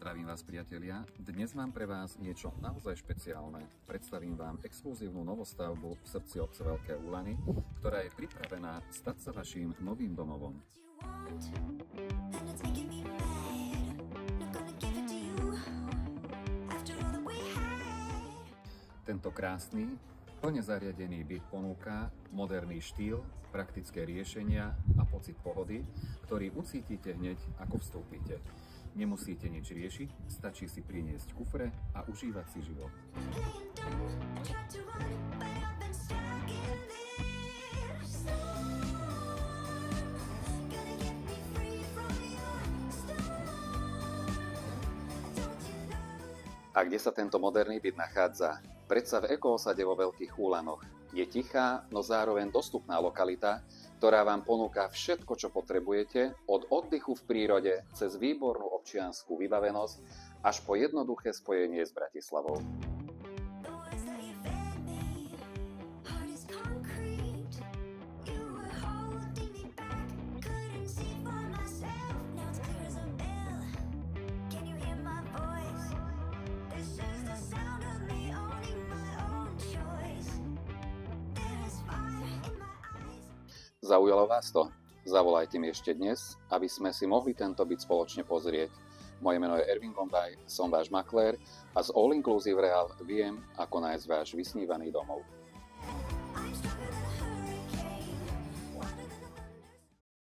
Zdravím vás, priatelia. Dnes mám pre vás niečo naozaj špeciálne. Predstavím vám exkluzívnu novostavbu v srdci obce Veľké Úlany, ktorá je pripravená stať sa vaším novým domovom. Tento krásny, plne zariadený byt ponúka moderný štýl, praktické riešenia a pocit pohody, ktorý ucítite hneď, ako vstúpite. Nemusíte nič riešiť, stačí si priniesť kufre a užívať si život. A kde sa tento moderný byt nachádza? Predsa v ekoosade vo Veľkých Úlanoch. Je tichá, no zároveň dostupná lokalita, ktorá vám ponúka všetko, čo potrebujete, od oddychu v prírode cez výbornú občiansku vybavenosť až po jednoduché spojenie s Bratislavou. Zaujalo vás to? Zavolajte mi ešte dnes, aby sme si mohli tento byt spoločne pozrieť. Moje meno je Ervin Gombaj, som váš maklér a z All Inclusive Real viem, ako nájsť váš vysnívaný domov.